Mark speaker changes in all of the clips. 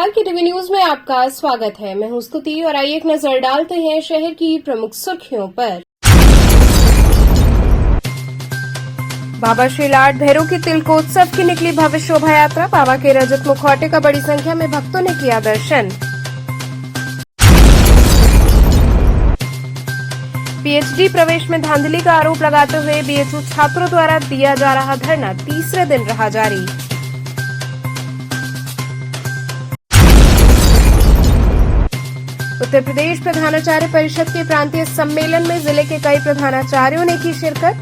Speaker 1: नमस्कार की TV news में आपका स्वागत है। मैं हूं स्तुति और आइए एक नजर डालते हैं शहर की प्रमुख सुर्खियों पर। बाबा श्री लाड भैरव की तिलकोत्सव की निकली भव्य शोभा यात्रा। बाबा के रजत मुखौटे का बड़ी संख्या में भक्तों ने किया दर्शन। पीएचडी प्रवेश में धांधली का आरोप लगाते हुए बीएचयू छात्रों द्वारा दिया जा रहा धरना तीसरे दिन रहा जारी। उत्तर प्रदेश प्रधानाचार्य परिषद के प्रांतीय सम्मेलन में जिले के कई प्रधानाचार्यों ने की शिरकत।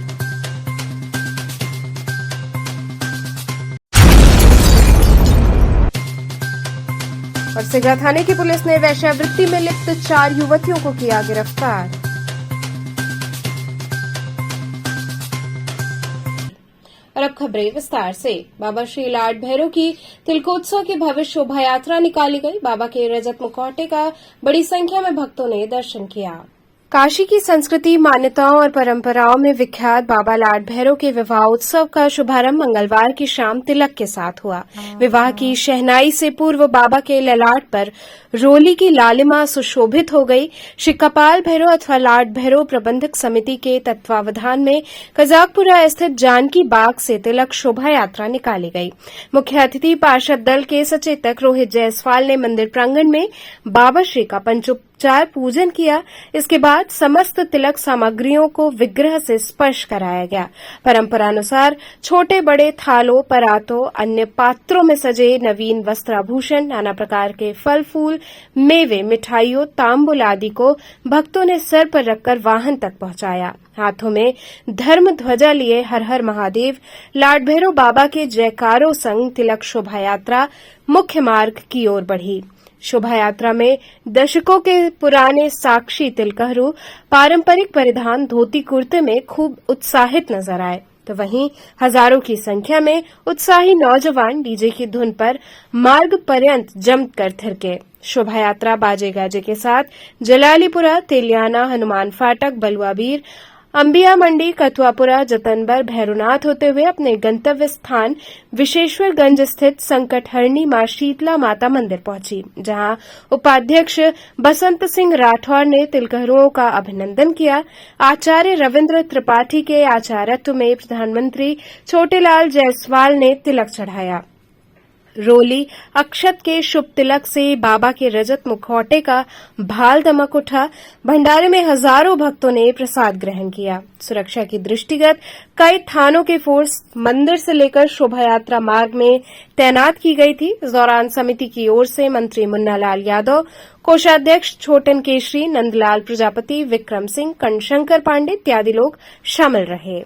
Speaker 1: और सिगरा थाने की पुलिस ने वेश्यावृत्ति में लिप्त 4 युवतियों को किया गिरफ्तार। और अब खबरें विस्तार से। बाबा श्री लाड भैरव की तिलकोत्सव की भव्य शोभा यात्रा निकाली गई। बाबा के रजत मुखौटे का बड़ी संख्या में भक्तों ने दर्शन किया। काशी की संस्कृति, मान्यताओं और परंपराओं में विख्यात बाबा लाड भैरव के विवाह उत्सव का शुभारंभ मंगलवार की शाम तिलक के साथ हुआ। विवाह की शहनाई से पूर्व बाबा के ललाट पर रोली की लालिमा सुशोभित हो गई। श्री कपाल भैरव अथवा लाड भैरव प्रबंधक समिति के तत्वावधान में कजाकपुरा स्थित जानकी बाग से तिलक शोभा यात्रा निकाली गई। मुख्य अतिथि पार्षद दल के सचेतक रोहित जायसवाल ने मंदिर प्रांगण में बाबा श्री का पंचोपचार पूजन किया। इसके बाद समस्त तिलक सामग्रियों को विग्रह से स्पर्श कराया गया। परंपरानुसार छोटे बड़े थालों, परातों, अन्य पात्रों में सजे नवीन वस्त्राभूषण, नाना प्रकार के फल फूल, मेवे, मिठाइयों, तांबुल आदि को भक्तों ने सर पर रखकर वाहन तक पहुंचाया। हाथों में धर्म ध्वजा लिए हर हर महादेव लाड भैरव बाबा के जयकारों संग तिलक शोभा यात्रा मुख्य मार्ग की ओर बढ़ी। शोभा यात्रा में दशकों के पुराने साक्षी तिलकहरू पारंपरिक परिधान धोती कुर्ते में खूब उत्साहित नजर आए, तो वहीं हजारों की संख्या में उत्साही नौजवान डीजे की धुन पर मार्ग पर्यंत जमकर थिरके। शोभा यात्रा बाजे गाजे के साथ जलालीपुरा, तेलियाना, हनुमान फाटक, बलुआबीर, अंबिया मंडी, कथुआपुरा, जतनबर, भैरवनाथ होते हुए अपने गंतव्य स्थान विशेश्वरगंज स्थित संकटहरणी मां शीतला माता मंदिर पहुंची, जहां उपाध्यक्ष बसंत सिंह राठौर ने तिलकहरूओं का अभिनंदन किया। आचार्य रविन्द्र त्रिपाठी के आचार्यत्व में प्रधानमंत्री छोटेलाल जायसवाल ने तिलक चढ़ाया। रोली अक्षत के शुभ तिलक से बाबा के रजत मुखौटे का भाल दमक उठा। भंडारे में हजारों भक्तों ने प्रसाद ग्रहण किया। सुरक्षा की दृष्टिगत कई थानों के फोर्स मंदिर से लेकर शोभा यात्रा मार्ग में तैनात की गई थी। इस दौरान समिति की ओर से मंत्री मुन्नालाल यादव, कोषाध्यक्ष छोटन केशरी, नंदलाल प्रजापति, विक्रम सिंह, कणशंकर पांडे इत्यादि लोग शामिल रहे।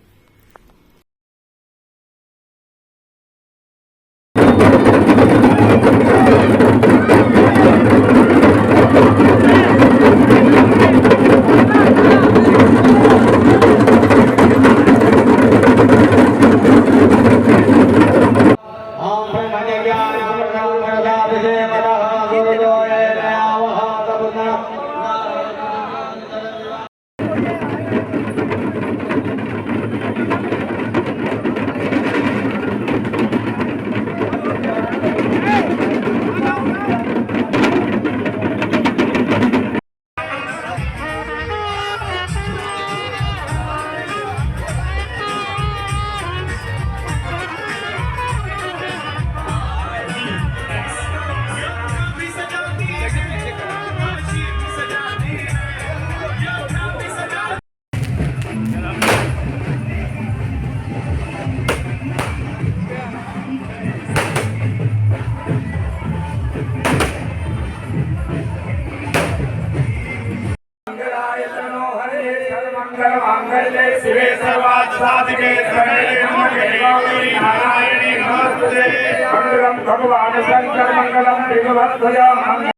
Speaker 2: शिवे सर्वार्थसाधिके शरण्ये त्र्यंबके गौरी नारायणी नमोस्तुते। मंगलम भगवान शंकर मंगलम विघ्नहर्ताय मंगलम।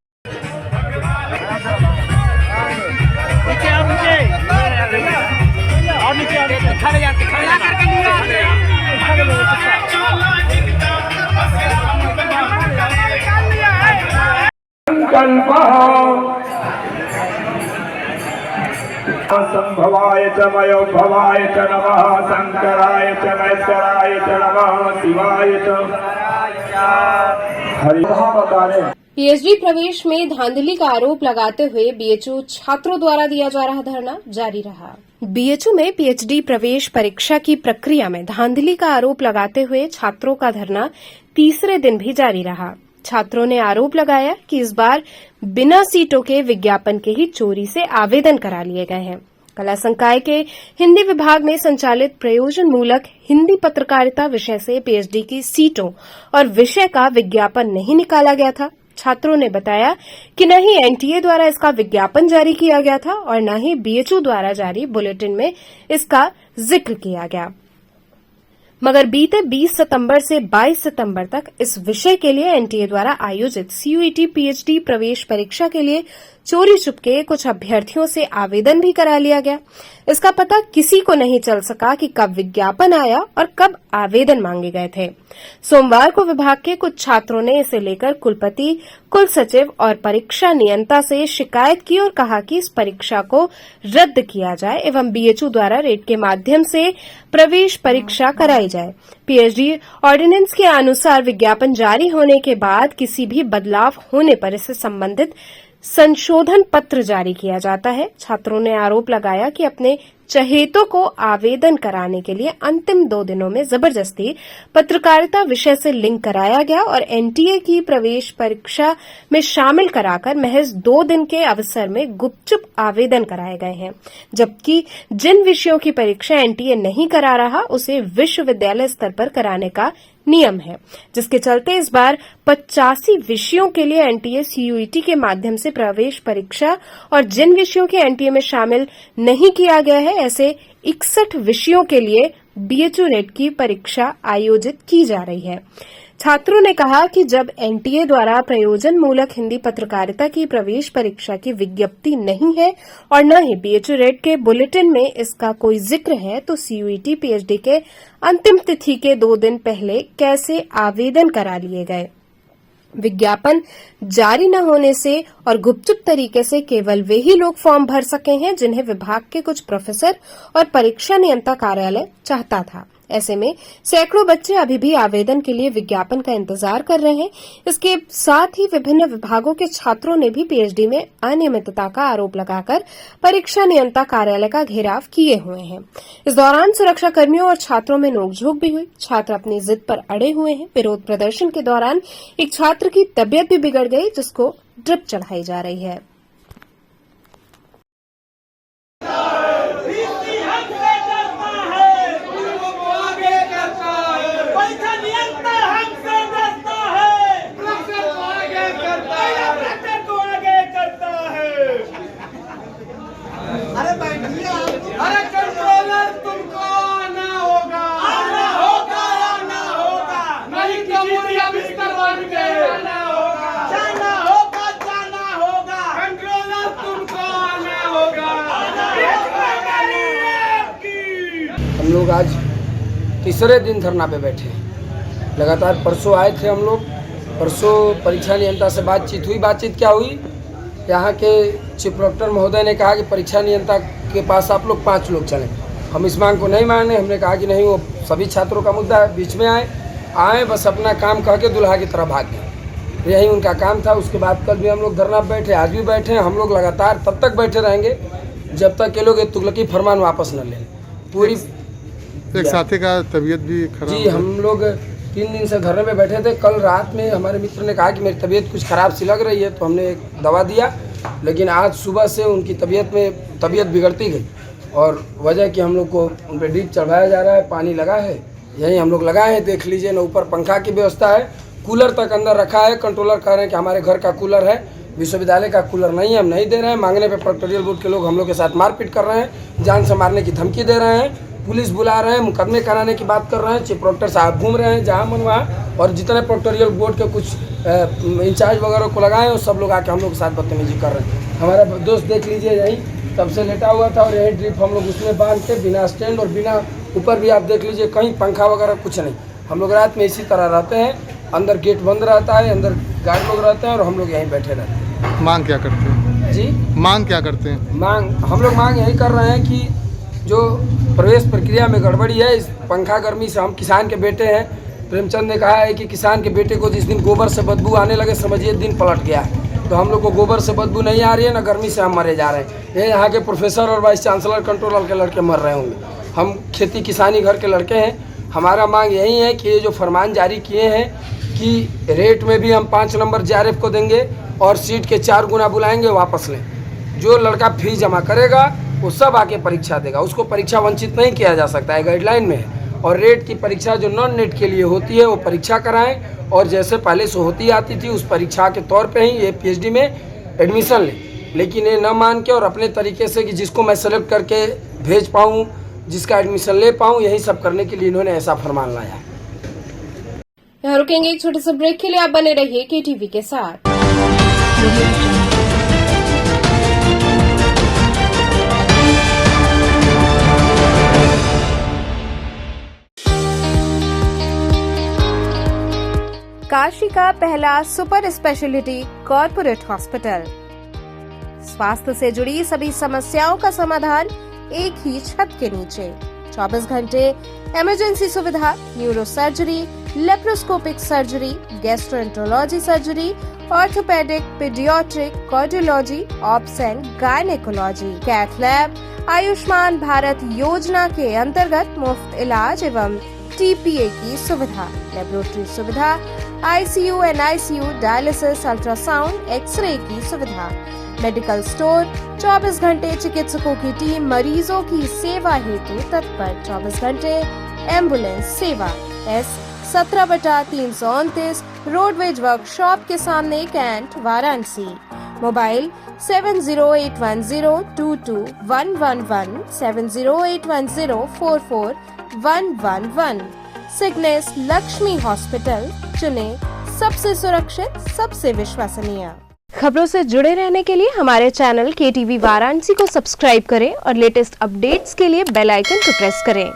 Speaker 2: संभवाय च मयोभवाय च नमः, शंकराय च महेश्वराय च नमः, शिवाय च हरि।
Speaker 1: पीएचडी प्रवेश में धांधली का आरोप लगाते हुए बीएचयू छात्रों द्वारा दिया जा रहा धरना जारी रहा। बीएचयू में पीएचडी प्रवेश परीक्षा की प्रक्रिया में धांधली का आरोप लगाते हुए छात्रों का धरना तीसरे दिन भी जारी रहा। छात्रों ने आरोप लगाया कि इस बार बिना सीटों के विज्ञापन के ही चोरी से आवेदन करा लिए गए हैं। कला संकाय के हिंदी विभाग में संचालित प्रयोजन मूलक हिंदी पत्रकारिता विषय से पीएचडी की सीटों और विषय का विज्ञापन नहीं निकाला गया था। छात्रों ने बताया कि न ही एनटीए द्वारा इसका विज्ञापन जारी किया गया था और न ही बीएचयू द्वारा जारी बुलेटिन में इसका जिक्र किया गया, मगर बीते 20 सितंबर से 22 सितंबर तक इस विषय के लिए एनटीए द्वारा आयोजित सीयूईटी पीएचडी प्रवेश परीक्षा के लिए चोरी छुपके कुछ अभ्यर्थियों से आवेदन भी करा लिया गया। इसका पता किसी को नहीं चल सका कि कब विज्ञापन आया और कब आवेदन मांगे गए थे। सोमवार को विभाग के कुछ छात्रों ने इसे लेकर कुलपति, कुल सचिव और परीक्षा नियंता से शिकायत की और कहा कि इस परीक्षा को रद्द किया जाए एवं बीएचयू द्वारा रेट के माध्यम से प्रवेश परीक्षा कराई जाए। पीएचडी ऑर्डिनेंस के अनुसार विज्ञापन जारी होने के बाद किसी भी बदलाव होने पर इससे संबंधित संशोधन पत्र जारी किया जाता है। छात्रों ने आरोप लगाया कि अपने चहेतों को आवेदन कराने के लिए अंतिम 2 दिनों में जबरदस्ती पत्रकारिता विषय से लिंक कराया गया और एनटीए की प्रवेश परीक्षा में शामिल कराकर महज 2 दिन के अवसर में गुपचुप आवेदन कराए गए हैं, जबकि जिन विषयों की परीक्षा एनटीए नहीं करा रहा उसे विश्वविद्यालय स्तर पर कराने का नियम है, जिसके चलते इस बार 85 विषयों के लिए एनटीए सीयूईटी के माध्यम से प्रवेश परीक्षा और जिन विषयों के एनटीए में शामिल नहीं किया गया है ऐसे 61 विषयों के लिए बीएचयू नेट की परीक्षा आयोजित की जा रही है। छात्रों ने कहा कि जब एनटीए द्वारा प्रयोजन मूलक हिंदी पत्रकारिता की प्रवेश परीक्षा की विज्ञप्ति नहीं है और न ही बीएचयू रेट के बुलेटिन में इसका कोई जिक्र है, तो सीयूईटी पीएचडी के अंतिम तिथि के 2 दिन पहले कैसे आवेदन करा लिए गए। विज्ञापन जारी न होने से और गुपचुप तरीके से केवल वे ही लोग फॉर्म भर सके हैं जिन्हें विभाग के कुछ प्रोफेसर और परीक्षा नियंता कार्यालय चाहता था। ऐसे में सैकड़ों बच्चे अभी भी आवेदन के लिए विज्ञापन का इंतजार कर रहे हैं। इसके साथ ही विभिन्न विभागों के छात्रों ने भी पीएचडी में अनियमितता का आरोप लगाकर परीक्षा नियंता कार्यालय का घेराव किए हुए हैं। इस दौरान सुरक्षा कर्मियों और छात्रों में नोकझोंक भी हुई। छात्र अपनी जिद पर अड़े हुए हैं। विरोध प्रदर्शन के दौरान एक छात्र की तबियत भी बिगड़ गई, जिसको ड्रिप चढ़ाई जा रही है।
Speaker 3: अरे कंट्रोलर तुमको आना होगा, आना होगा, आना होगा, नहीं कमरिया बिस्तर बन के जाना होगा, जाना होगा, जाना होगा, कंट्रोलर तुमको आना होगा।
Speaker 4: हम लोग आज तीसरे दिन धरना पे बैठे हैं। लगातार परसों आए थे हम लोग। परसों परीक्षा नियंता से बातचीत हुई। बातचीत क्या हुई? यहाँ के चीफ प्रोक्टर महोदय ने कहा कि परीक्षा नियंता के पास आप लोग 5 लोग चलें। हम इस मांग को नहीं माने। हमने कहा कि नहीं, वो सभी छात्रों का मुद्दा है, बीच में आए बस अपना काम कह के दुल्हा की तरह भाग गए। यही उनका काम था। उसके बाद कल भी हम लोग धरना पे बैठे, आज भी बैठे हैं। हम लोग लगातार तब तक बैठे रहेंगे जब तक ये लोग ये तुगलकी फरमान वापस न लें। पूरी
Speaker 5: एक साथी का तबीयत भी खराब
Speaker 4: जी, हम लोग 3 दिन से धरने में बैठे थे। कल रात में हमारे मित्र ने कहा कि मेरी तबीयत कुछ ख़राब सी लग रही है, तो हमने एक दवा दिया, लेकिन आज सुबह से उनकी तबीयत बिगड़ती गई और वजह कि हम लोग को उन पर ड्रिप चढ़ाया जा रहा है, पानी लगा है, यही हम लोग लगाए हैं। देख लीजिए ना, ऊपर पंखा की व्यवस्था है, कूलर तक अंदर रखा है। कंट्रोलर कह रहे हैं कि हमारे घर का कूलर है, विश्वविद्यालय का कूलर नहीं है, हम नहीं दे रहे हैं। मांगने पर प्रोक्टोरियल बोर्ड के लोग हम लोग के साथ मारपीट कर रहे हैं, जान से मारने की धमकी दे रहे हैं, पुलिस बुला रहे हैं, मुकदमे कराने की बात कर रहे हैं। चीफ प्रोक्टर साहब घूम रहे हैं जहाँ मन वहाँ, और जितने प्रोक्टोरियल बोर्ड के कुछ इंचार्ज वगैरह को लगाए और सब लोग आके हम लोग के साथ बदतमीजी कर रहे हैं। हमारा दोस्त देख लीजिए, यहीं तब से लेटा हुआ था और यही ड्रिप हम लोग उसमें बांध के बिना स्टैंड और बिना ऊपर भी आप देख लीजिए, कहीं पंखा वगैरह कुछ नहीं। हम लोग रात में इसी तरह रहते हैं, अंदर गेट बंद रहता है, अंदर गार्ड लोग रहते हैं और हम लोग यहीं बैठे रहते हैं।
Speaker 5: मांग क्या करते हैं
Speaker 4: जी?
Speaker 5: मांग क्या करते हैं?
Speaker 4: हम लोग मांग यही कर रहे हैं कि जो प्रवेश प्रक्रिया में गड़बड़ी है, इस पंखा गर्मी से हम किसान के बेटे हैं, प्रेमचंद ने कहा है कि किसान के बेटे को जिस दिन गोबर से बदबू आने लगे समझिए दिन पलट गया है। तो हम लोग को गोबर से बदबू नहीं आ रही है, ना गर्मी से हम मरे जा रहे हैं। ये यहाँ के प्रोफेसर और वाइस चांसलर कंट्रोलर के लड़के मर रहे होंगे। हम खेती किसानी घर के लड़के हैं। हमारा मांग यही है कि ये जो फरमान जारी किए हैं कि रेट में भी हम 5 नंबर JRF को देंगे और सीट के 4 गुना बुलाएंगे, वापस लें। जो लड़का फीस जमा करेगा वो सब आके परीक्षा देगा, उसको परीक्षा वंचित नहीं किया जा सकता है, गाइडलाइन में है। और रेट की परीक्षा जो नॉन नेट के लिए होती है वो परीक्षा कराएं और जैसे पहले से होती आती थी उस परीक्षा के तौर पे ही ये PhD में एडमिशन लें। लेकिन ये न मान के और अपने तरीके से कि जिसको मैं सेलेक्ट करके भेज पाऊँ, जिसका एडमिशन ले पाऊँ, यही सब करने के लिए इन्होंने ऐसा फरमान लाया।
Speaker 1: यहाँ रुकेंगे एक छोटे से ब्रेक के लिए। आप बने रहिए KTV के साथ। काशी का पहला सुपर स्पेशलिटी कॉर्पोरेट हॉस्पिटल। स्वास्थ्य से जुड़ी सभी समस्याओं का समाधान एक ही छत के नीचे। 24 घंटे इमरजेंसी सुविधा, neuro surgery, laparoscopic surgery, gastroenterology surgery, orthopaedic, paediatric, cardiology, obs and gynaecology, cath lab, Ayushman Bharat योजना के अंतर्गत मुफ्त इलाज एवं TPA की सुविधा, लेबोरेटरी सुविधा, ICU, NICU, dialysis, ultrasound, x-ray की सुविधा, मेडिकल स्टोर, 24 घंटे चिकित्सकों की टीम मरीजों की सेवा हेतु तत्पर, 24 घंटे एम्बुलेंस सेवा। S17/329 रोडवेज वर्कशॉप के सामने Cantt, Varanasi. Mobile 7081022111 7081044111। Cygnus Lakshmi hospital, चुने सबसे सुरक्षित, सबसे विश्वसनीय। खबरों से जुड़े रहने के लिए हमारे चैनल KTV वाराणसी को सब्सक्राइब करें और लेटेस्ट अपडेट्स के लिए बेल आइकन को प्रेस करें।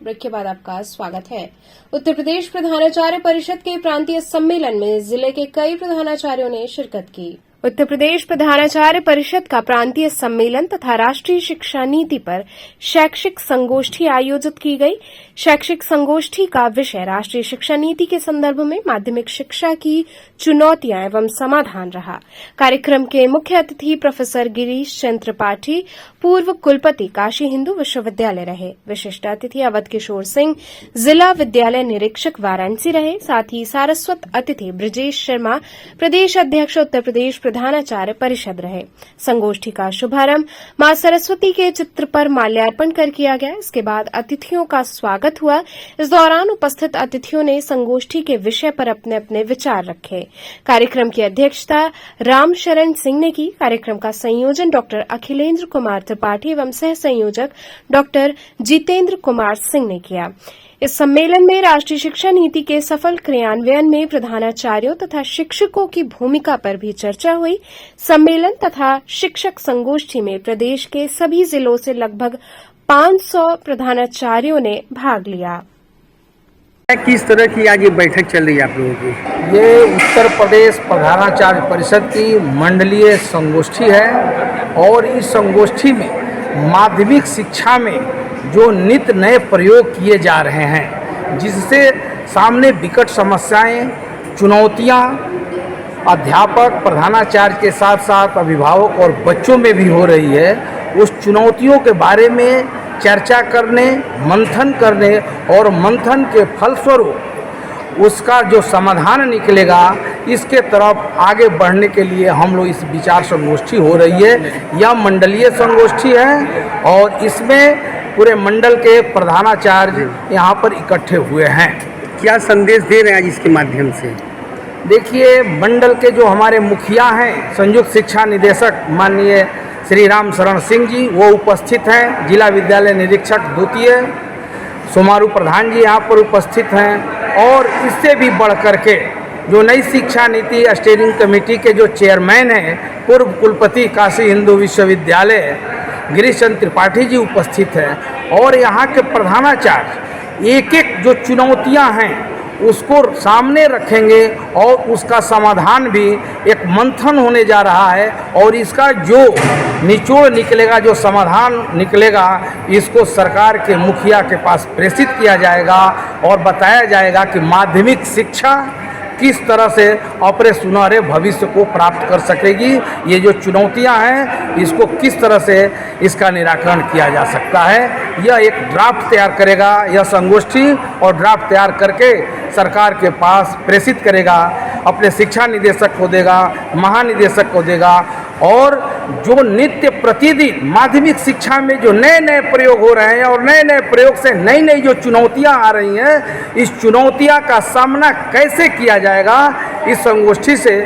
Speaker 1: ब्रेक के बाद आपका स्वागत है। उत्तर प्रदेश प्रधानाचार्य परिषद के प्रांतीय सम्मेलन में जिले के कई प्रधानाचार्यों ने शिरकत की। उत्तर प्रदेश प्रधानाचार्य परिषद का प्रांतीय सम्मेलन तथा राष्ट्रीय शिक्षा नीति पर शैक्षिक संगोष्ठी आयोजित की गई। शैक्षिक संगोष्ठी का विषय राष्ट्रीय शिक्षा नीति के संदर्भ में माध्यमिक शिक्षा की चुनौतियां एवं समाधान रहा। कार्यक्रम के मुख्य अतिथि प्रोफेसर गिरीश चंद्र त्रिपाठी, पूर्व कुलपति काशी हिंदू विश्वविद्यालय रहे। विशिष्ट अतिथि अवध किशोर सिंह, जिला विद्यालय निरीक्षक वाराणसी रहे। साथ ही सारस्वत अतिथि ब्रजेश शर्मा, प्रदेश अध्यक्ष उत्तर प्रदेश प्रधानाचार्य परिषद रहे। संगोष्ठी का शुभारंभ मां सरस्वती के चित्र पर माल्यार्पण कर किया गया। इसके बाद अतिथियों का स्वागत हुआ। इस दौरान उपस्थित अतिथियों ने संगोष्ठी के विषय पर अपने अपने विचार रखे। कार्यक्रम की अध्यक्षता राम शरण सिंह ने की। कार्यक्रम का संयोजन डॉक्टर अखिलेंद्र कुमार त्रिपाठी एवं सह संयोजक डॉक्टर जितेंद्र कुमार सिंह ने किया। इस सम्मेलन में राष्ट्रीय शिक्षा नीति के सफल क्रियान्वयन में प्रधानाचार्यों तथा शिक्षकों की भूमिका पर भी चर्चा हुई। सम्मेलन तथा शिक्षक संगोष्ठी में प्रदेश के सभी जिलों से लगभग 500 प्रधानाचार्यों ने भाग लिया।
Speaker 6: किस तरह की आज ये बैठक चल रही है आप लोगों की?
Speaker 7: ये उत्तर प्रदेश प्रधानाचार्य परिषद की मंडलीय संगोष्ठी है और इस संगोष्ठी में माध्यमिक शिक्षा में जो नित्य नए प्रयोग किए जा रहे हैं, जिससे सामने विकट समस्याएं, चुनौतियां अध्यापक, प्रधानाचार्य के साथ साथ अभिभावक और बच्चों में भी हो रही है, उस चुनौतियों के बारे में चर्चा करने, मंथन करने और मंथन के फलस्वरूप उसका जो समाधान निकलेगा, इसके तरफ आगे बढ़ने के लिए हम लोग इस विचार संगोष्ठी हो रही है। यह मंडलीय संगोष्ठी है और इसमें पूरे मंडल के प्रधानाचार्य यहाँ पर इकट्ठे हुए हैं।
Speaker 6: क्या संदेश दे रहे हैं आज इसके माध्यम से?
Speaker 7: देखिए, मंडल के जो हमारे मुखिया हैं, संयुक्त शिक्षा निदेशक माननीय श्री राम शरण सिंह जी, वो उपस्थित हैं। जिला विद्यालय निरीक्षक द्वितीय सोमारू प्रधान जी यहाँ पर उपस्थित हैं। और इससे भी बढ़ कर के जो नई शिक्षा नीति स्टीयरिंग कमेटी के जो चेयरमैन हैं, पूर्व कुलपति काशी हिंदू विश्वविद्यालय गिरीश चंद्र त्रिपाठी जी उपस्थित हैं। और यहाँ के प्रधानाचार्य एक एक जो चुनौतियाँ हैं उसको सामने रखेंगे और उसका समाधान भी एक मंथन होने जा रहा है और इसका जो निचोड़ निकलेगा, जो समाधान निकलेगा, इसको सरकार के मुखिया के पास प्रेषित किया जाएगा और बताया जाएगा कि माध्यमिक शिक्षा किस तरह से अपने सुनहरे भविष्य को प्राप्त कर सकेगी। ये जो चुनौतियां हैं इसको किस तरह से इसका निराकरण किया जा सकता है, यह एक ड्राफ्ट तैयार करेगा यह संगोष्ठी और ड्राफ्ट तैयार करके सरकार के पास प्रेषित करेगा, अपने शिक्षा निदेशक को देगा, महानिदेशक को देगा और जो नित्य प्रतिदिन माध्यमिक शिक्षा में जो नए नए प्रयोग हो रहे हैं और नए नए प्रयोग से नई नई जो चुनौतियां आ रही हैं, इस चुनौतियां का सामना कैसे किया जाएगा, इस संगोष्ठी से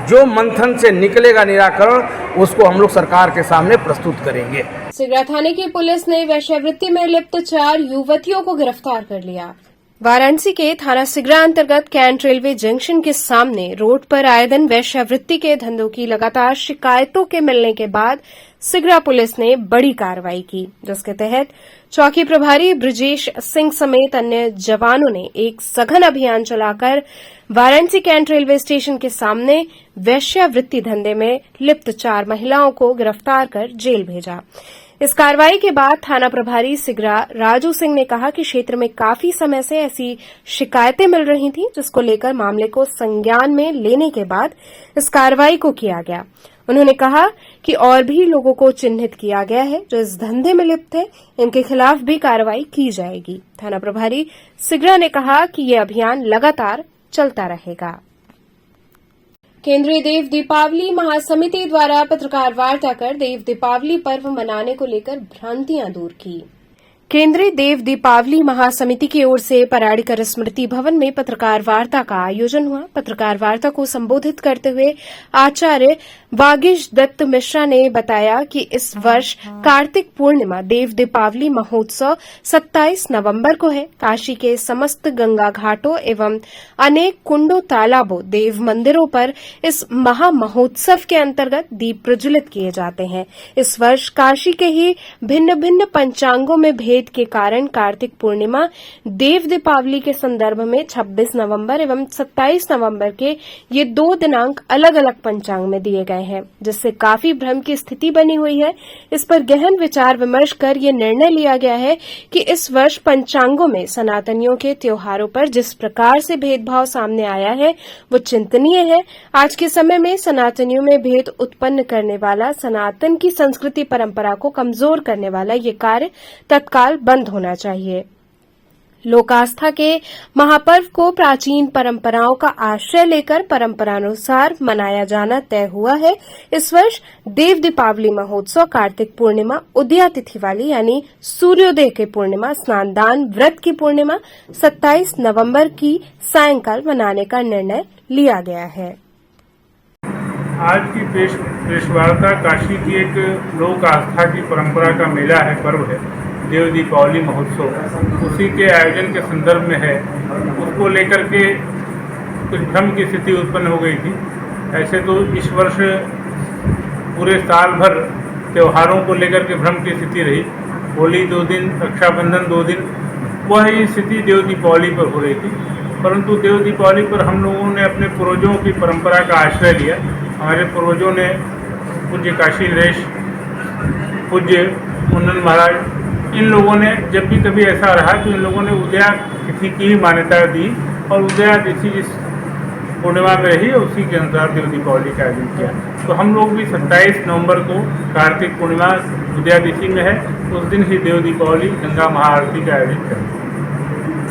Speaker 7: जो मंथन से निकलेगा निराकरण, उसको हम लोग सरकार के सामने प्रस्तुत करेंगे।
Speaker 1: सिगरा थाने की पुलिस ने वेश्यावृत्ति में लिप्त 4 युवतियों को गिरफ्तार कर लिया। वाराणसी के थाना सिगरा अंतर्गत कैंट रेलवे जंक्शन के सामने रोड पर आए दिन वेश्यावृत्ति के धंधों की लगातार शिकायतों के मिलने के बाद सिगरा पुलिस ने बड़ी कार्रवाई की, जिसके तहत चौकी प्रभारी ब्रजेश सिंह समेत अन्य जवानों ने एक सघन अभियान चलाकर वाराणसी कैंट रेलवे स्टेशन के सामने वेश्यावृत्ति धंधे में लिप्त 4 महिलाओं को गिरफ्तार कर जेल भेजा। इस कार्रवाई के बाद थाना प्रभारी सिगरा राजू सिंह ने कहा कि क्षेत्र में काफी समय से ऐसी शिकायतें मिल रही थीं, जिसको लेकर मामले को संज्ञान में लेने के बाद इस कार्रवाई को किया गया। उन्होंने कहा कि और भी लोगों को चिन्हित किया गया है जो इस धंधे में लिप्त है, इनके खिलाफ भी कार्रवाई की जाएगी। थाना प्रभारी सिगरा ने कहा कि यह अभियान लगातार चलता रहेगा। केंद्रीय देव दीपावली महासमिति द्वारा पत्रकार वार्ता कर देव दीपावली पर्व मनाने को लेकर भ्रांतियां दूर की। केंद्रीय देव दीपावली महासमिति की ओर से पराड़ीकर स्मृति भवन में पत्रकार वार्ता का आयोजन हुआ। पत्रकार वार्ता को संबोधित करते हुए आचार्य वागीश दत्त मिश्रा ने बताया कि इस वर्ष कार्तिक पूर्णिमा देव दीपावली महोत्सव 27 नवंबर को है। काशी के समस्त गंगा घाटों एवं अनेक कुंडों, तालाबों, देव मंदिरों पर इस महा महोत्सव के अंतर्गत दीप प्रज्वलित किए जाते हैं। इस वर्ष काशी के ही भिन्न भिन्न पंचांगों में भेद के कारण कार्तिक पूर्णिमा देव दीपावली के संदर्भ में 26 नवंबर एवं 27 नवंबर के ये 2 दिनांक अलग अलग पंचांग में दिए गए हैं, जिससे काफी भ्रम की स्थिति बनी हुई है। इस पर गहन विचार विमर्श कर ये निर्णय लिया गया है कि इस वर्ष पंचांगों में सनातनियों के त्योहारों पर जिस प्रकार से भेदभाव सामने आया है वो चिंतनीय है। आज के समय में सनातनियों में भेद उत्पन्न करने वाला, सनातन की संस्कृति परंपरा को कमजोर करने वाला ये कार्य तत्काल बंद होना चाहिए। लोक आस्था के महापर्व को प्राचीन परंपराओं का आश्रय लेकर परंपरानुसार मनाया जाना तय हुआ है। इस वर्ष देव दीपावली महोत्सव कार्तिक पूर्णिमा उदया तिथि वाली यानी सूर्योदय की पूर्णिमा, स्नानदान व्रत की पूर्णिमा 27 नवंबर की सायंकाल मनाने का निर्णय लिया गया है।
Speaker 2: आज की प्रेस वार्ता काशी की एक लोक आस्था की परंपरा का मेला है, पर्व है देव दीपावली महोत्सव। उसी के आयोजन के संदर्भ में है। उसको लेकर के कुछ भ्रम की स्थिति उत्पन्न हो गई थी। ऐसे तो इस वर्ष पूरे साल भर त्योहारों को लेकर के भ्रम की स्थिति रही। होली 2 दिन, रक्षाबंधन 2 दिन, वह स्थिति देव दीपावली पर हो रही थी। परंतु देव दीपावली पर हम लोगों ने अपने पूर्वजों की परंपरा का आश्रय लिया। हमारे पूर्वजों ने पूज्य काशी नरेश, पूज्य मुन्नन महाराज, इन लोगों ने जब भी कभी ऐसा रहा तो इन लोगों ने उदया तिथि की ही मान्यता दी और उदया तिथि जिस पूर्णिमा में रही उसी के अनुसार देव दीपावली का आयोजन किया। तो हम लोग भी 27 नवंबर को कार्तिक पूर्णिमा उदया तिथि में है, उस दिन ही देव दीपावली गंगा महाआरती का आयोजन करेंगे।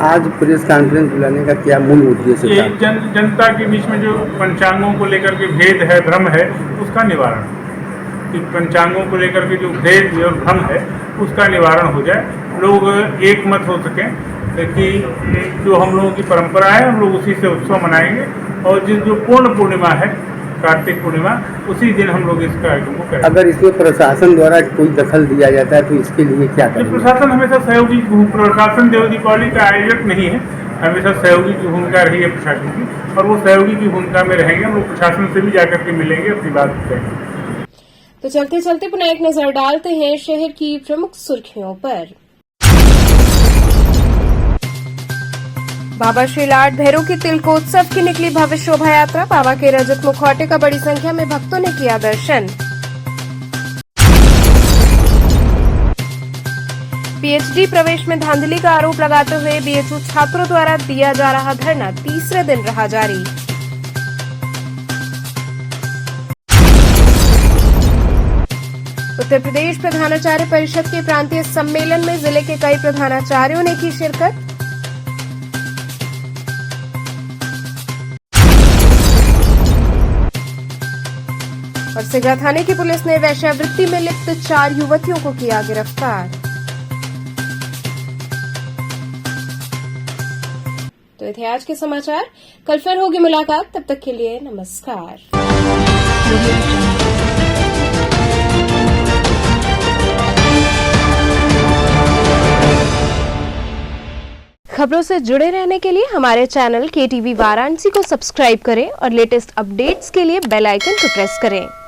Speaker 6: आज प्रेस कॉन्फ्रेंस बुलाने का क्या मूल उद्देश्य था?
Speaker 2: जनता के बीच में जो पंचांगों को लेकर के भेद है, भ्रम है, उसका निवारण, कि पंचांगों को लेकर के जो भेद और भ्रम है उसका निवारण हो जाए, लोग एक मत हो सकें कि जो हम लोगों की परंपरा है हम लोग उसी से उत्सव मनाएंगे और जो पूर्ण पूर्णिमा है कार्तिक पूर्णिमा उसी दिन हम लोग इस कार्यक्रम को करेंगे।
Speaker 6: अगर इसमें प्रशासन द्वारा कोई दखल दिया जाता है तो इसके लिए क्या करेंगे?
Speaker 2: प्रशासन हमेशा सहयोगी, प्रशासन देव दीपावली का आयोजक नहीं है, हमेशा सहयोगी की भूमिका रही है प्रशासन की और वो सहयोगी की भूमिका में रहेंगे। हम लोग प्रशासन से भी जाकर के मिलेंगे, अपनी बात करेंगे।
Speaker 1: तो चलते चलते पुनः एक नजर डालते हैं शहर की प्रमुख सुर्खियों पर। बाबा श्री लाड भैरव की तिलकोत्सव की निकली भव्य शोभा यात्रा। बाबा के रजत मुखौटे का बड़ी संख्या में भक्तों ने किया दर्शन। पीएचडी प्रवेश में धांधली का आरोप लगाते हुए बीएचयू छात्रों द्वारा दिया जा रहा धरना तीसरे दिन रहा जारी। उत्तर प्रदेश प्रधानाचार्य परिषद के प्रांतीय सम्मेलन में जिले के कई प्रधानाचार्यों ने की शिरकत। और सिगरा थाने की पुलिस ने वेश्यावृत्ति में लिप्त 4 युवतियों को किया गिरफ्तार। तो ये थे आज के समाचार। कल फिर होगी मुलाकात, तब तक के लिए नमस्कार। खबरों से जुड़े रहने के लिए हमारे चैनल KTV वाराणसी को सब्सक्राइब करें और लेटेस्ट अपडेट्स के लिए बेल आइकन को प्रेस करें।